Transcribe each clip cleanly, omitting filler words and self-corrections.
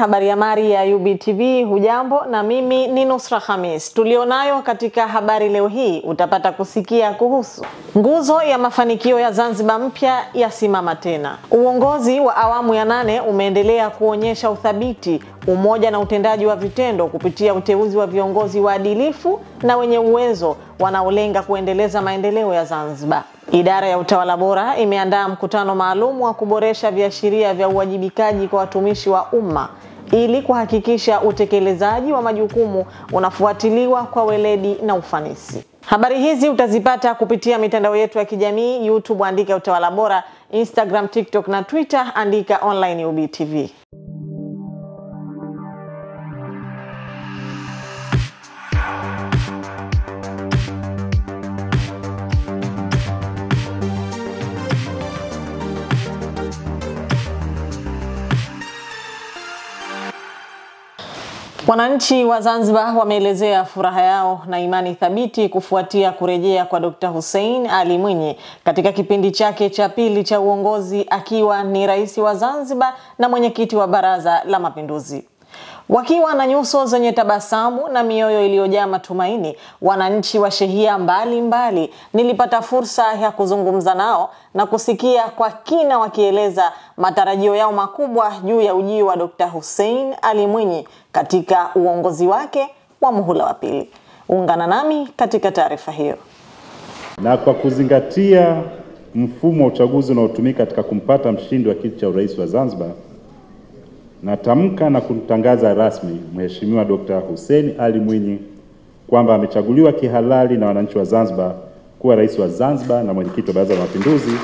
habari ya mari ya UBTV, hujambo, na mimi ni Nusra Khamis. Tulionayo katika habari leo hii utapata kusikia kuhusu nguzo ya mafanikio ya Zanzibar mpya yasimama tena. Uongozi wa awamu ya 8 umeendelea kuonyesha uthabiti, umoja na utendaji wa vitendo kupitia uteuzi wa viongozi waadilifu na wenye uwezo wanaolenga kuendeleza maendeleo ya Zanzibar. Idara ya utawala bora imeandaa mkutano maalum wa kuboresha viashiria vya uwajibikaji kwa watumishi wa umma ili kuhakikisha utekelezaji wa majukumu unafuatiliwa kwa weledi na ufanisi. Habari hizi utazipata kupitia mitandao yetu ya kijamii: YouTube andika utawala bora, Instagram, TikTok na Twitter andika online UBTV. Wananchi wa Zanzibar wameelezea furaha yao na imani thabiti kufuatia kurejea kwa Dr. Hussein Ali Mwinyi katika kipindi chake cha pili cha uongozi akiwa ni rais wa Zanzibar na mwenyekiti wa Baraza la Mapinduzi. Wakiwa na nyuso zenye tabasamu na mioyo iliyojaa matumaini, wananchi wa shehia mbalimbali nilipata fursa ya kuzungumza nao na kusikia kwa kina wakieleza matarajio yao makubwa juu ya ujio wa Dr. Hussein Ali Mwinyi katika uongozi wake wa muhula wa pili. Ungana nami katika taarifa hiyo. Na kwa kuzingatia mfumo wa uchaguzi unaotumika katika kumpata mshindi wa kiti cha urais wa Zanzibar, natamka na kumtangaza rasmi Mheshimiwa Dr. Hussein Ali Mwinyi kwamba amechaguliwa kihalali na wananchi wa Zanzibar kuwa rais wa Zanzibar na mwenyekiti wa Baraza la Mapinduzi.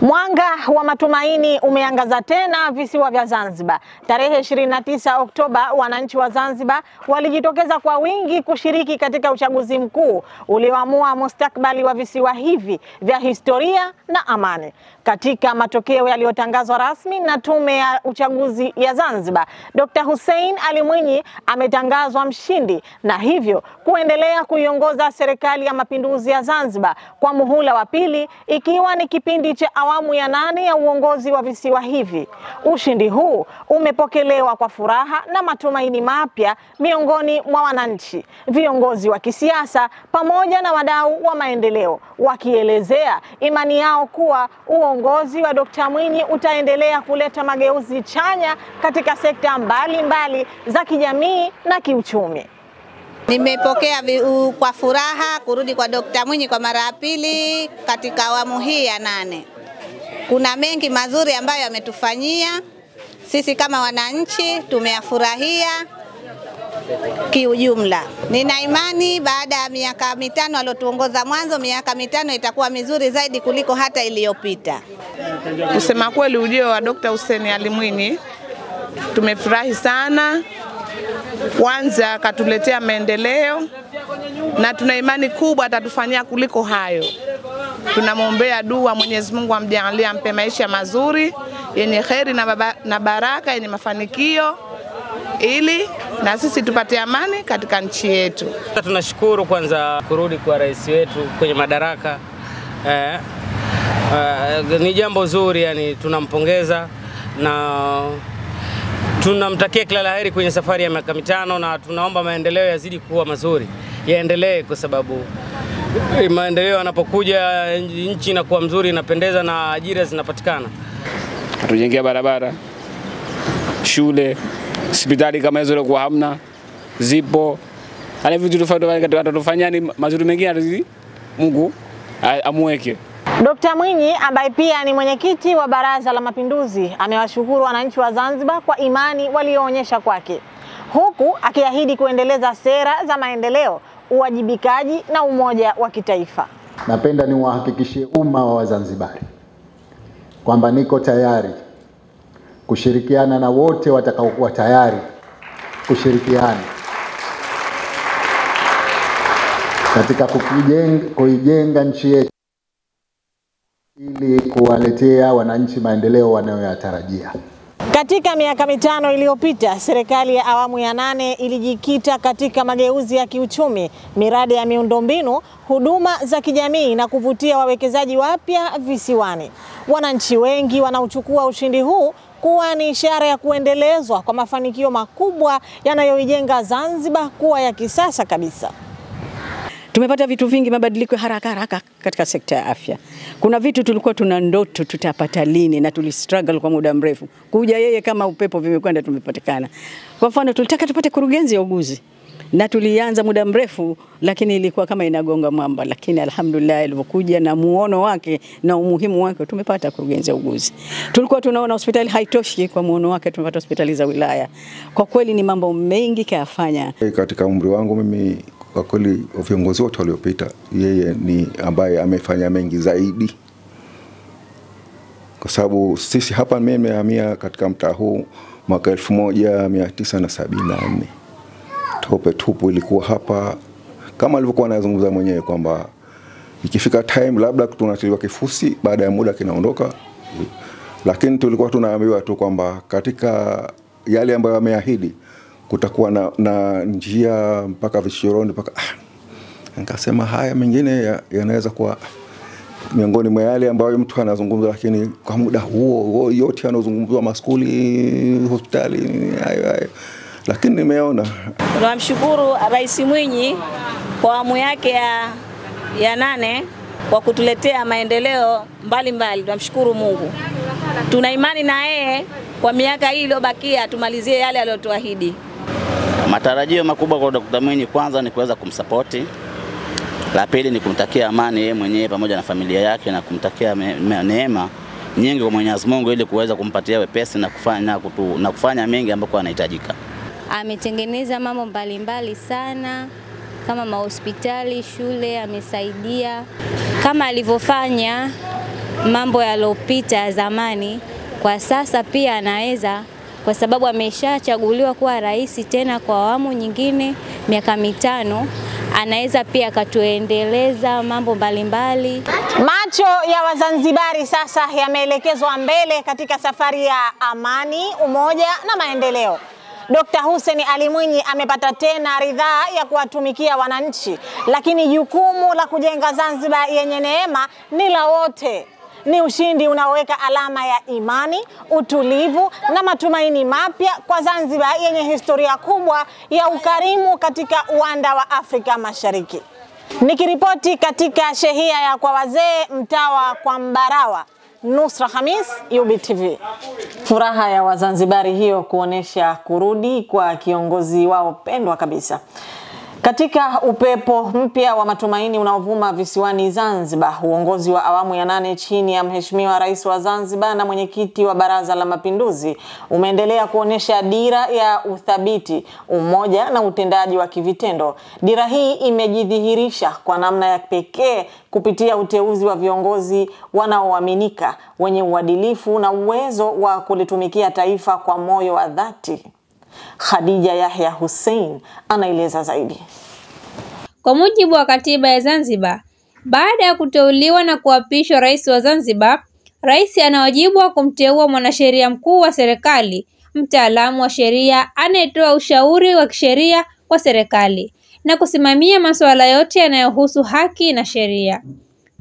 Mwanga wa matumaini umeangaza tena visiwa vya Zanzibar. Tarehe 29 Oktoba, wananchi wa Zanzibar walijitokeza kwa wingi kushiriki katika uchaguzi mkuu ulioamua mustakabali wa visiwa hivi vya historia na amani. Katika matokeo yaliyotangazwa rasmi na Tume ya Uchaguzi ya Zanzibar, Dr. Hussein Ali Mwinyi ametangazwa mshindi na hivyo kuendelea kuiongoza Serikali ya Mapinduzi ya Zanzibar kwa muhula wa pili, ikiwa ni kipindi cha awamu ya 8 ya uongozi wa visiwa hivi. Ushindi huu umepokelewa kwa furaha na matumaini mapya miongoni mwa wananchi, viongozi wa kisiasa pamoja na wadau wa maendeleo, wakielezea imani yao kuwa uongozi wa Dr. Mwinyi utaendelea kuleta mageuzi chanya katika sekta mbalimbali za kijamii na kiuchumi. Nimepokea kwa furaha kurudi kwa Dr. Mwinyi kwa mara ya pili katika awamu hii ya 8. Kuna mengi mazuri ambayo ametufanyia. Sisi kama wananchi tumeyafurahia kiujumla. Nina imani baada ya miaka 5 alotuongoza mwanzo, miaka 5 itakuwa mizuri zaidi kuliko hata iliyopita. Kusema kweli, ujio wa Dr. Hussein Ali Mwinyi tumefurahi sana. Kwanza katuletea maendeleo na tuna imani kubwa atatufanyia kuliko hayo. Tunamwombea dua Mwenyezi Mungu amjalie, ampe maisha mazuri yenye kheri na baraka, yenye mafanikio, ili na sisi tupate amani katika nchi yetu. Tunashukuru kwanza kurudi kwa rais wetu kwenye madaraka. Ni jambo zuri, yani tunampongeza na tunamtakia kila laheri kwenye safari ya miaka 5, na tunaomba maendeleo yazidi kuwa mazuri, yaendelee, kwa sababu maendeleo yanapokuja nchi inakuwa mzuri, inapendeza na ajira zinapatikana. Tujengea barabara, shule, hospitali kama hizo kwa hamna, zipo. Hali vitu tutafanyani mazuri mengine Mungu amweke. Dr. Mwinyi ambaye pia ni mwenyekiti wa Baraza la Mapinduzi amewashukuru wananchi wa Zanzibar kwa imani walioonyesha kwake, huku akiahidi kuendeleza sera za maendeleo, uwajibikaji na umoja wa kitaifa. Napenda niwahakikishie umma wa Wazanzibari kwamba niko tayari kushirikiana na wote watakaokuwa tayari kushirikiana katika kuijenga nchi yetu ili kuwaletea wananchi maendeleo wanayoyatarajia. Katika miaka 5 iliyopita, serikali ya awamu ya 8 ilijikita katika mageuzi ya kiuchumi, miradi ya miundombinu, huduma za kijamii na kuvutia wawekezaji wapya visiwani. Wananchi wengi wanauchukua ushindi huu kuwa ni ishara ya kuendelezwa kwa mafanikio makubwa yanayoijenga Zanzibar kuwa ya kisasa kabisa. Tumepata vitu vingi, mabadiliko haraka katika sekta ya afya. Kuna vitu tulikuwa tuna ndoto tutapata lini na tulistruggle kwa muda mrefu. Kuja yeye kama upepo vimekwenda tumepatikana. Kwa mfano tulitaka tupate kurugenzi ya uguzi. Na tulianza muda mrefu lakini ilikuwa kama inagonga mwamba, lakini alhamdulillah ilipokuja na muono wake na umuhimu wake tumepata kurugenzi ya uguzi. Tulikuwa tunaona hospitali haitoshi, kwa muono wake tumepata hospitali za wilaya. Kwa kweli ni mambo mengi kayafanya. Katika umri wangu mimi kwa kweli viongozi wote waliopita, yeye ni ambaye amefanya mengi zaidi. Kwa sababu sisi hapa mimi nimehamia katika mtaa huu mwaka 1974. Tope tupu ilikuwa hapa, kama alivyokuwa anazungumza mwenyewe kwamba ikifika time labda tunatiliwa kifusi, baada ya muda kinaondoka. Lakini tulikuwa tunaambiwa tu kwamba katika yale ambayo ameahidi kutakuwa na njia mpaka vichoroni mpaka nikasema haya mengine yanaweza kuwa miongoni mwa yale ambayo mtu anazungumza, lakini kwa muda huo yote yanazungumzwa maskuli, hospitali, hayo. Lakini nimeona. Tunamshukuru Rais Mwinyi kwa awamu yake ya 8 kwa kutuletea maendeleo mbalimbali. Tunamshukuru Mungu. Tuna imani na yeye kwa miaka hii iliyobakia tumalizie yale aliyotuahidi. Matarajio makubwa kwa Dr. Mwinyi, kwanza ni kuweza kumsapoti. La pili ni kumtakia amani yeye mwenyewe pamoja na familia yake, na kumtakia neema nyingi kwa Mwenyezi Mungu ili kuweza kumpatia wepesi na kufanya mengi ambayo anahitajika. Ametengeneza mambo mbalimbali sana kama mahospitali, shule, amesaidia kama alivyofanya mambo yaliyopita zamani. Kwa sasa pia anaweza, kwa sababu ameshachaguliwa kuwa rais tena kwa awamu nyingine miaka 5, anaweza pia akatuendeleza mambo mbalimbali. Macho ya Wazanzibari sasa yameelekezwa mbele katika safari ya amani, umoja na maendeleo. Dr. Hussein Ali Mwinyi amepata tena ridhaa ya kuwatumikia wananchi, lakini jukumu la kujenga Zanzibar yenye neema ni la wote. Ni ushindi unaoweka alama ya imani, utulivu na matumaini mapya kwa Zanzibar yenye historia kubwa ya ukarimu katika uwanda wa Afrika Mashariki. Nikiripoti katika shehia ya kwa wazee mtawa kwa Mbarawa, Nusra Khamis, UBTV. Furaha ya Wazanzibari hiyo kuonesha kurudi kwa kiongozi wao pendwa kabisa. Katika upepo mpya wa matumaini unaovuma visiwani Zanzibar, uongozi wa awamu ya 8 chini ya Mheshimiwa Rais wa Zanzibar na mwenyekiti wa Baraza la Mapinduzi umeendelea kuonesha dira ya uthabiti, umoja na utendaji wa kivitendo. Dira hii imejidhihirisha kwa namna ya pekee kupitia uteuzi wa viongozi wanaoaminika, wenye uadilifu na uwezo wa kulitumikia taifa kwa moyo wa dhati. Khadija Yahya Hussein anaeleza zaidi. Kwa mujibu wa katiba ya Zanzibar, baada ya kuteuliwa na kuapishwa rais wa Zanzibar, rais ana wajibu wa kumteua mwanasheria mkuu wa serikali, mtaalamu wa sheria anayetoa ushauri wa kisheria kwa serikali na kusimamia masuala yote yanayohusu haki na sheria.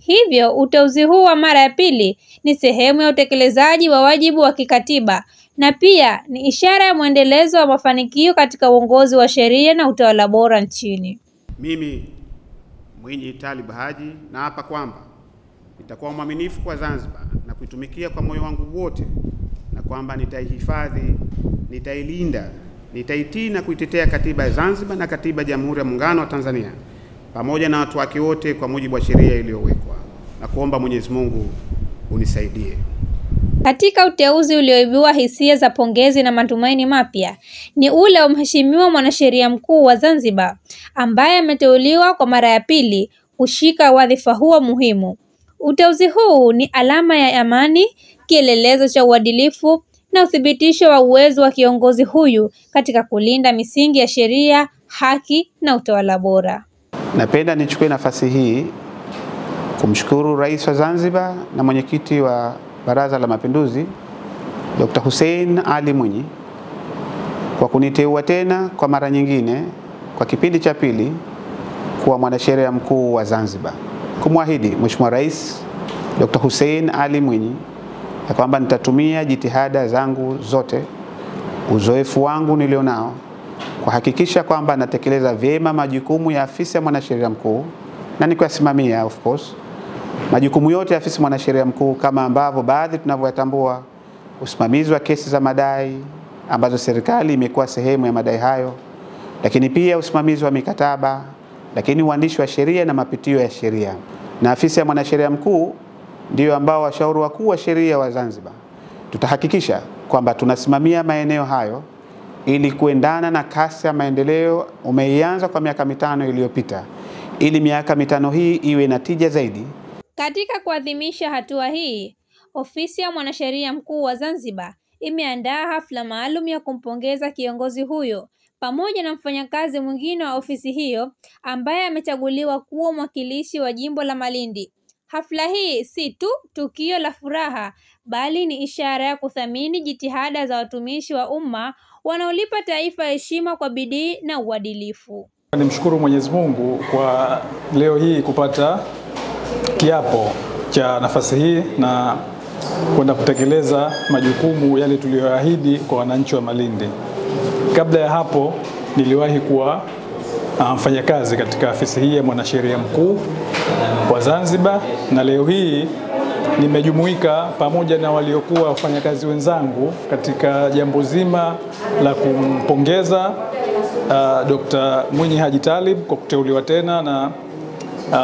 Hivyo uteuzi huu wa mara ya pili ni sehemu ya utekelezaji wa wajibu wa kikatiba na pia ni ishara ya mwendelezo wa mafanikio katika uongozi wa sheria na utawala bora nchini. Mimi Mwinyi Talib Haji naapa kwamba nitakuwa mwaminifu kwa Zanzibar na kuitumikia kwa moyo wangu wote, na kwamba nitaihifadhi, nitailinda, nitaitii na kuitetea katiba ya Zanzibar na katiba ya Jamhuri ya Muungano wa Tanzania pamoja na watu wake wote kwa mujibu wa sheria iliyowekwa, na kuomba Mwenyezi Mungu unisaidie. Katika uteuzi ulioibua hisia za pongezi na matumaini mapya ni ule wa Mheshimiwa Mwanasheria Mkuu wa Zanzibar ambaye ameteuliwa kwa mara ya pili kushika wadhifa huo muhimu. Uteuzi huu ni alama ya amani, kielelezo cha uadilifu na uthibitisho wa uwezo wa kiongozi huyu katika kulinda misingi ya sheria, haki na utawala bora. Napenda nichukue nafasi hii kumshukuru Rais wa Zanzibar na mwenyekiti wa Baraza la Mapinduzi Dr. Hussein Ali Mwinyi kwa kuniteua tena kwa mara nyingine kwa kipindi cha pili kuwa mwanasheria mkuu wa Zanzibar. Kumwahidi Mheshimiwa Rais Dr. Hussein Ali Mwinyi na kwamba nitatumia jitihada zangu zote, uzoefu wangu nilionao, kuhakikisha kwamba natekeleza vyema majukumu ya afisi ya mwanasheria mkuu na nikuyasimamia of course majukumu yote ya afisi ya mwanasheria mkuu, kama ambavyo baadhi tunavyoyatambua: usimamizi wa kesi za madai ambazo serikali imekuwa sehemu ya madai hayo, lakini pia usimamizi wa mikataba, lakini uandishi wa sheria na mapitio ya sheria. Na afisi ya mwanasheria mkuu ndio ambao washauri wakuu wa sheria wa Zanzibar. Tutahakikisha kwamba tunasimamia maeneo hayo ili kuendana na kasi ya maendeleo umeianza kwa miaka 5 iliyopita, ili miaka 5 hii iwe na tija zaidi. Katika kuadhimisha hatua hii, ofisi ya mwanasheria mkuu wa Zanzibar imeandaa hafla maalum ya kumpongeza kiongozi huyo pamoja na mfanyakazi mwingine wa ofisi hiyo ambaye amechaguliwa kuwa mwakilishi wa jimbo la Malindi. Hafla hii si tu tukio la furaha, bali ni ishara ya kuthamini jitihada za watumishi wa umma wanaolipa taifa heshima kwa bidii na uadilifu. Nimshukuru Mwenyezi Mungu kwa leo hii kupata kiapo cha nafasi hii na kwenda kutekeleza majukumu yale tuliyoahidi kwa wananchi wa Malindi. Kabla ya hapo niliwahi kuwa mfanyakazi katika afisi hii ya mwanasheria mkuu wa Zanzibar, na leo hii nimejumuika pamoja na waliokuwa wafanyakazi wenzangu katika jambo zima la kumpongeza Dr. Mwinyi Haji Talib kwa kuteuliwa tena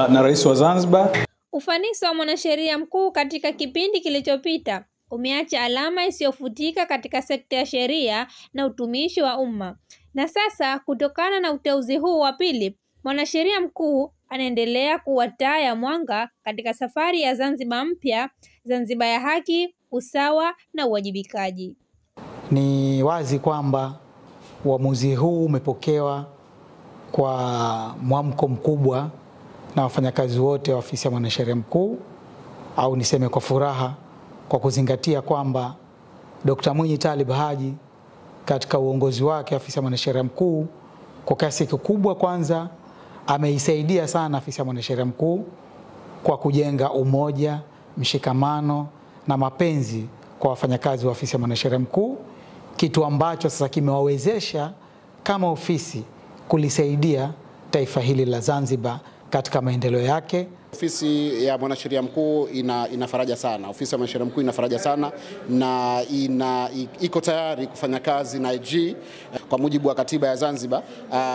na Rais wa Zanzibar. Ufanisi wa mwanasheria mkuu katika kipindi kilichopita umeacha alama isiyofutika katika sekta ya sheria na utumishi wa umma. Na sasa kutokana na uteuzi huu wa pili, mwanasheria mkuu anaendelea kuwa taa ya mwanga katika safari ya Zanzibar mpya, Zanzibar ya haki, usawa na uwajibikaji. Ni wazi kwamba uamuzi huu umepokewa kwa mwamko mkubwa na wafanyakazi wote wa ofisi ya mwanasheria mkuu, au niseme kwa furaha, kwa kuzingatia kwamba Dr. Mwinyi Talib Haji katika uongozi wake ofisi ya mwanasheria mkuu kwa kiasi kikubwa kwanza ameisaidia sana ofisi ya mwanasheria mkuu kwa kujenga umoja, mshikamano na mapenzi kwa wafanyakazi wa ofisi ya mwanasheria mkuu, kitu ambacho sasa kimewawezesha kama ofisi kulisaidia taifa hili la Zanzibar katika maendeleo yake. Ofisi ya mwanasheria mkuu ina faraja sana. Ofisi ya mwanasheria mkuu ina faraja sana na iko tayari kufanya kazi na IG kwa mujibu wa katiba ya Zanzibar.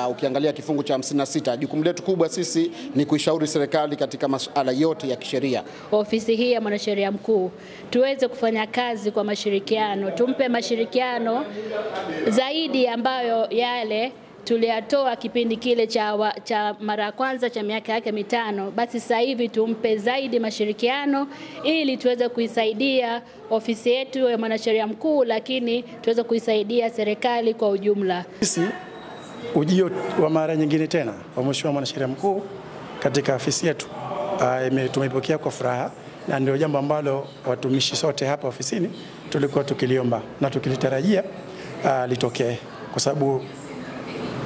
Ukiangalia kifungu cha 56, jukumu letu kubwa sisi ni kuishauri serikali katika masuala yote ya kisheria. Ofisi hii ya mwanasheria mkuu tuweze kufanya kazi kwa mashirikiano, tumpe mashirikiano zaidi ambayo yale tuliyatoa kipindi kile cha mara ya kwanza cha miaka yake 5, basi sasa hivi tumpe zaidi mashirikiano ili tuweze kuisaidia ofisi yetu ya mwanasheria mkuu, lakini tuweze kuisaidia serikali kwa ujumla. Sisi ujio wa mara nyingine tena wa mheshimiwa mwanasheria mkuu katika ofisi yetu tumeipokea kwa furaha, na ndio jambo ambalo watumishi sote hapa ofisini tulikuwa tukiliomba na tukilitarajia litokee, kwa sababu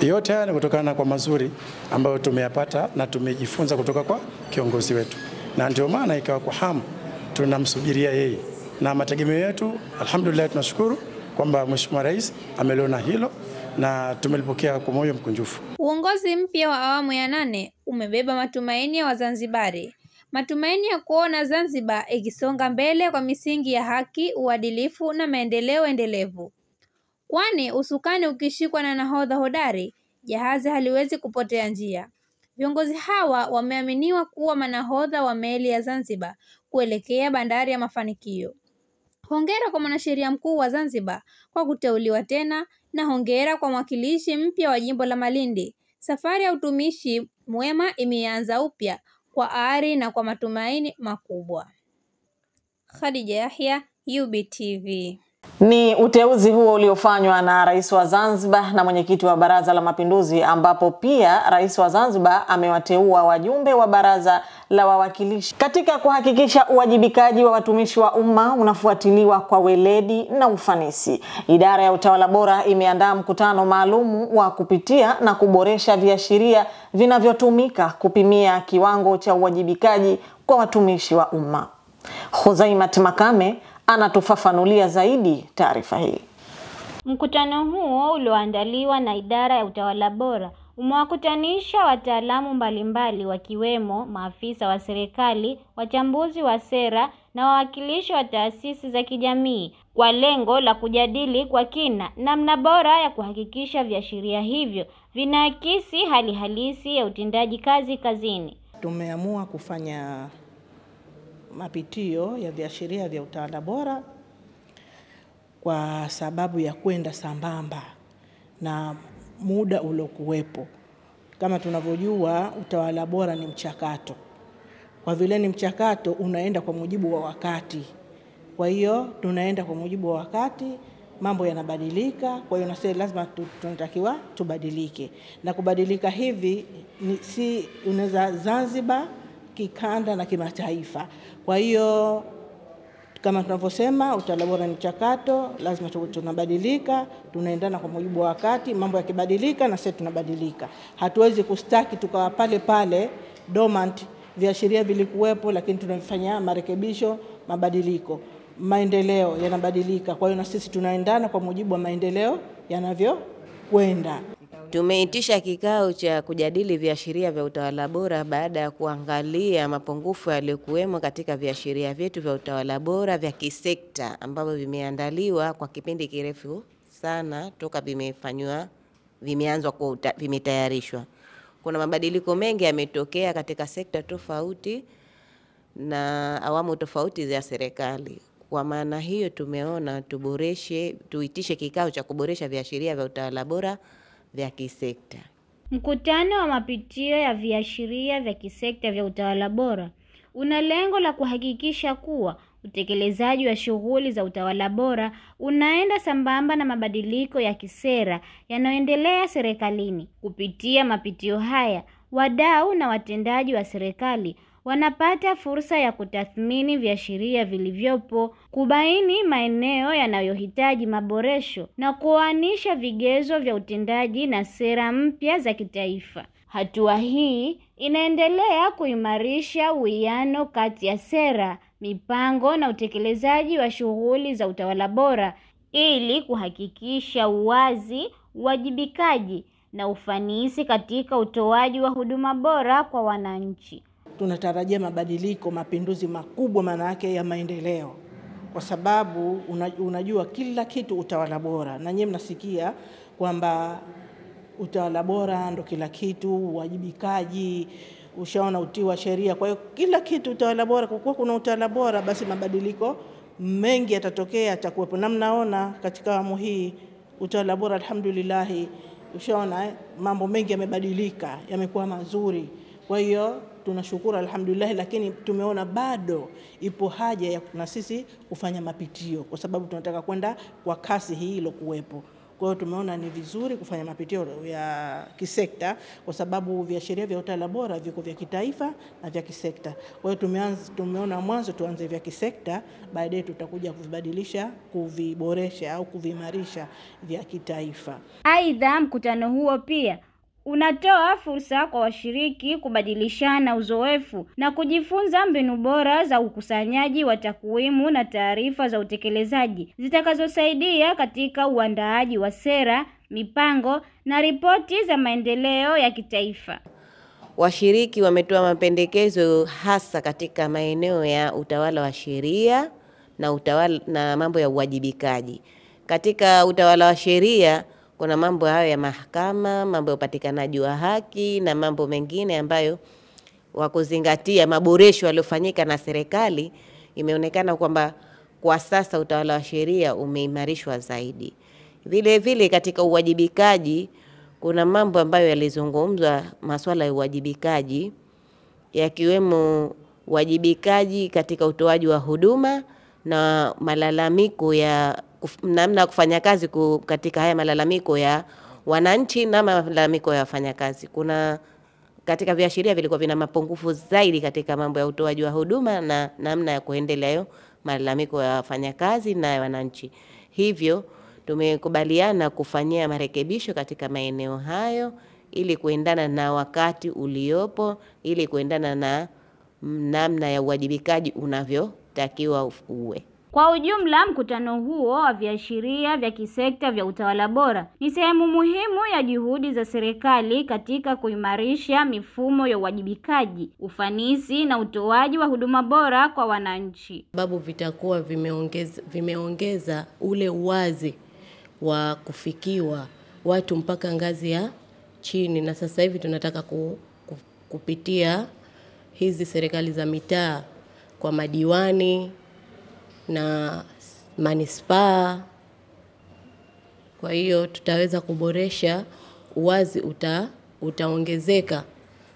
yote haya ni kutokana kwa mazuri ambayo tumeyapata na tumejifunza kutoka kwa kiongozi wetu, na ndio maana ikawa kwa hamu tunamsubiria yeye, na mategemeo yetu alhamdulillah tunashukuru kwamba Mheshimiwa Rais ameliona hilo na tumelipokea kwa moyo mkunjufu. Uongozi mpya wa awamu ya 8 umebeba matumaini ya Wazanzibari, matumaini ya kuona Zanzibar ikisonga mbele kwa misingi ya haki, uadilifu na maendeleo endelevu. Kwani usukani ukishikwa na nahodha hodari, jahazi haliwezi kupotea njia. Viongozi hawa wameaminiwa kuwa manahodha wa meli ya Zanzibar kuelekea bandari ya mafanikio. Hongera kwa mwanasheria mkuu wa Zanzibar kwa kuteuliwa tena, na hongera kwa mwakilishi mpya wa jimbo la Malindi. Safari ya utumishi mwema imeanza upya kwa ari na kwa matumaini makubwa. Khadija Yahya, UBTV. Ni uteuzi huo uliofanywa na Rais wa Zanzibar na mwenyekiti wa Baraza la Mapinduzi, ambapo pia Rais wa Zanzibar amewateua wajumbe wa Baraza la Wawakilishi. Katika kuhakikisha uwajibikaji wa watumishi wa umma unafuatiliwa kwa weledi na ufanisi, Idara ya Utawala Bora imeandaa mkutano maalum wa kupitia na kuboresha viashiria vinavyotumika kupimia kiwango cha uwajibikaji kwa watumishi wa umma. Khuzaimat Makame anatufafanulia zaidi taarifa hii. Mkutano huo ulioandaliwa na idara ya utawala bora umewakutanisha wataalamu mbalimbali wakiwemo maafisa wa serikali, wachambuzi wa sera na wawakilishi wa taasisi za kijamii kwa lengo la kujadili kwa kina namna bora ya kuhakikisha viashiria hivyo vinaakisi hali halisi ya utendaji kazi kazini. Tumeamua kufanya mapitio ya viashiria vya utawala bora kwa sababu ya kwenda sambamba na muda uliokuwepo. Kama tunavyojua, utawala bora ni mchakato. Kwa vile ni mchakato, unaenda kwa mujibu wa wakati. Kwa hiyo tunaenda kwa mujibu wa wakati, mambo yanabadilika. Kwa hiyo nasema lazima tunatakiwa tubadilike. Na kubadilika hivi si unaweza Zanzibar, kikanda na kimataifa. Kwa hiyo kama tunavyosema, utawala bora ni mchakato, lazima tunabadilika, tunaendana kwa mujibu wa wakati. Mambo yakibadilika na sisi tunabadilika. Hatuwezi kustaki tukawa pale pale dormant, viashiria vilikuwepo lakini tunafanya marekebisho, mabadiliko. Maendeleo yanabadilika, kwa hiyo na sisi tunaendana kwa mujibu wa maendeleo yanavyokwenda. Tumeitisha kikao cha kujadili viashiria vya utawala bora baada ya kuangalia mapungufu yaliyokuwemo katika viashiria vyetu vya utawala bora vya kisekta ambavyo vimeandaliwa kwa kipindi kirefu sana toka vimetayarishwa. Kuna mabadiliko mengi yametokea katika sekta tofauti na awamu tofauti za serikali. Kwa maana hiyo tumeona tuitishe kikao cha kuboresha viashiria vya utawala bora vya kisekta. Mkutano wa mapitio ya viashiria vya kisekta vya utawala bora una lengo la kuhakikisha kuwa utekelezaji wa shughuli za utawala bora unaenda sambamba na mabadiliko ya kisera yanayoendelea serikalini. Kupitia mapitio haya, wadau na watendaji wa serikali wanapata fursa ya kutathmini viashiria vilivyopo, kubaini maeneo yanayohitaji maboresho na kuoanisha vigezo vya utendaji na sera mpya za kitaifa. Hatua hii inaendelea kuimarisha uwiano kati ya sera, mipango na utekelezaji wa shughuli za utawala bora ili kuhakikisha uwazi, uwajibikaji na ufanisi katika utoaji wa huduma bora kwa wananchi. Tunatarajia mabadiliko, mapinduzi makubwa, maana yake ya maendeleo. Kwa sababu unajua kila kitu utawala bora. Na nyinyi mnasikia kwamba utawala bora ndo kila kitu, uwajibikaji, ushaona utii wa sheria. Kwa hiyo kila kitu utawala bora, kwa kuwa kuna utawala bora basi mabadiliko mengi yatatokea, yatakuwepo. Na mnaona katika awamu hii utawala bora alhamdulillah, ushaona mambo mengi yamebadilika, yamekuwa mazuri. Kwa hiyo tunashukuru alhamdulillah, lakini tumeona bado ipo haja ya na sisi kufanya mapitio kwa sababu tunataka kwenda kwa kasi hii ilokuwepo. Kwa hiyo tumeona ni vizuri kufanya mapitio ya kisekta kwa sababu viashiria vya utawala bora viko vya kitaifa na vya kisekta. Kwa hiyo tumeona mwanzo tuanze vya kisekta, baadaye tutakuja kuvibadilisha, kuviboresha au kuvimarisha vya kitaifa. Aidha, mkutano huo pia unatoa fursa kwa washiriki kubadilishana uzoefu na kujifunza mbinu bora za ukusanyaji wa takwimu na taarifa za utekelezaji zitakazosaidia katika uandaaji wa sera, mipango na ripoti za maendeleo ya kitaifa. Washiriki wametoa mapendekezo hasa katika maeneo ya utawala wa sheria na mambo ya uwajibikaji. Katika utawala wa sheria kuna mambo hayo ya mahakama, mambo ya upatikanaji wa haki na mambo mengine ambayo wakuzingatia maboresho yaliyofanyika na serikali. Imeonekana kwamba kwa sasa utawala wa sheria umeimarishwa zaidi. Vile vile katika uwajibikaji kuna mambo ambayo yalizungumzwa, masuala ya uwajibikaji yakiwemo uwajibikaji katika utoaji wa huduma na malalamiko ya namna kufanya kazi katika haya malalamiko ya wananchi na malalamiko ya wafanyakazi. Kuna katika viashiria vilikuwa vina mapungufu zaidi katika mambo ya utoaji wa huduma na namna ya kuendelea malalamiko ya wafanyakazi na ya wananchi. Hivyo tumekubaliana kufanyia marekebisho katika maeneo hayo ili kuendana na wakati uliopo, ili kuendana na namna ya uwajibikaji unavyotakiwa uwe. Kwa ujumla, mkutano huo wa viashiria vya kisekta vya utawala bora ni sehemu muhimu ya juhudi za serikali katika kuimarisha mifumo ya uwajibikaji, ufanisi na utoaji wa huduma bora kwa wananchi. Sababu vitakuwa vimeongeza ule uwazi wa kufikiwa watu mpaka ngazi ya chini, na sasa hivi tunataka kupitia hizi serikali za mitaa kwa madiwani na manispaa. Kwa hiyo tutaweza kuboresha uwazi, utaongezeka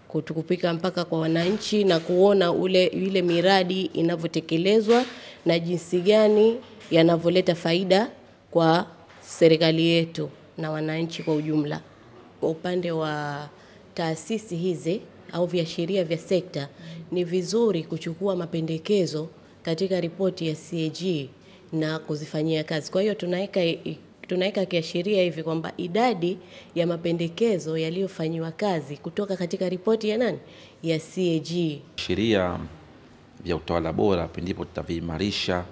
kutukupika mpaka kwa wananchi na kuona ile miradi inavyotekelezwa na jinsi gani yanavyoleta faida kwa serikali yetu na wananchi kwa ujumla. Kwa upande wa taasisi hizi au viashiria vya sekta, ni vizuri kuchukua mapendekezo katika ripoti ya CAG na kuzifanyia kazi. Kwa hiyo tunaweka kiashiria hivi kwamba idadi ya mapendekezo yaliyofanywa kazi kutoka katika ripoti ya nani? Ya CAG. Sheria vya utawala bora pindipo tutaviimarisha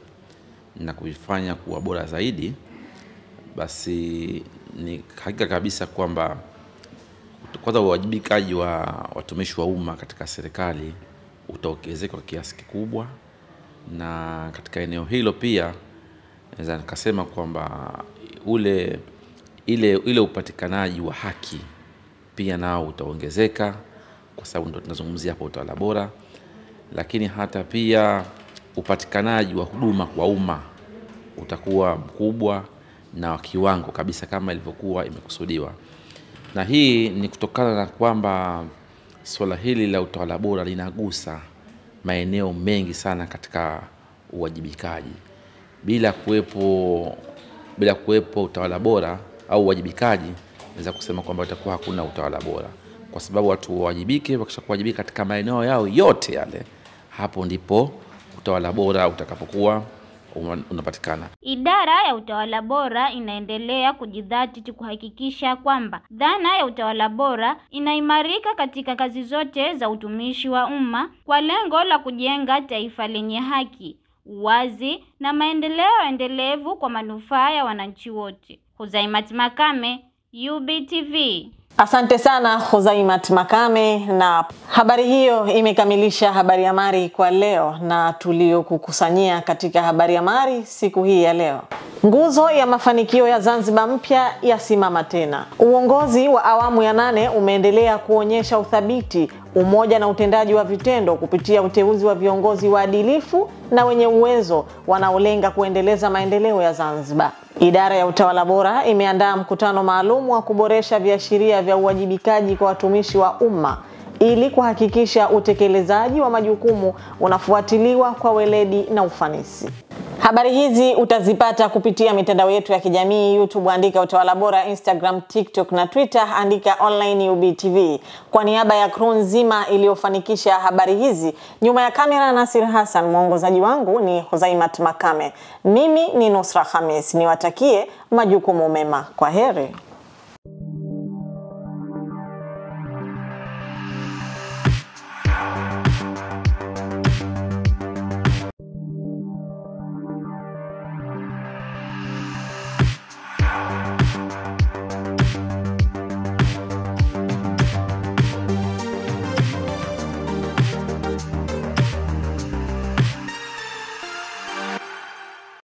na kuvifanya kuwa bora zaidi, basi ni hakika kabisa kwamba kwanza uwajibikaji wa watumishi wa umma katika serikali utaongezeka kwa kiasi kikubwa, na katika eneo hilo pia naweza nikasema kwamba ile upatikanaji wa haki pia nao utaongezeka, kwa sababu ndo tunazungumzia hapo utawala bora. Lakini hata pia upatikanaji wa huduma kwa umma utakuwa mkubwa na wa kiwango kabisa kama ilivyokuwa imekusudiwa. Na hii ni kutokana na kwamba swala hili la utawala bora linagusa maeneo mengi sana katika uwajibikaji. Bila kuwepo utawala bora au uwajibikaji, naweza kusema kwamba itakuwa hakuna utawala bora, kwa sababu watu wajibike. Wakishakuwajibika katika maeneo yao yote yale, hapo ndipo utawala bora utakapokuwa unapatikana. Idara ya utawala bora inaendelea kujidhatiti kuhakikisha kwamba dhana ya utawala bora inaimarika katika kazi zote za utumishi wa umma kwa lengo la kujenga taifa lenye haki, uwazi na maendeleo endelevu kwa manufaa ya wananchi wote. Huzaimat Makame, UBTV. Asante sana Huzaimat Makame, na habari hiyo imekamilisha habari ya Mari kwa leo na tuliokukusanyia katika habari ya Mari siku hii ya leo. Nguzo ya mafanikio ya Zanzibar mpya yasimama tena. Uongozi wa awamu ya 8 umeendelea kuonyesha uthabiti, umoja na utendaji wa vitendo kupitia uteuzi wa viongozi waadilifu na wenye uwezo wanaolenga kuendeleza maendeleo ya Zanzibar. Idara ya utawala bora imeandaa mkutano maalum wa kuboresha viashiria vya uwajibikaji kwa watumishi wa umma ili kuhakikisha utekelezaji wa majukumu unafuatiliwa kwa weledi na ufanisi. Habari hizi utazipata kupitia mitandao yetu ya kijamii: YouTube andika utawala bora, Instagram, TikTok na Twitter andika online UBTV. Kwa niaba ya crew nzima iliyofanikisha habari hizi, nyuma ya kamera Nasir Hassan, mwongozaji wangu ni Huzaimat Makame. Mimi ni Nusra Khamis, niwatakie majukumu mema. Kwaheri.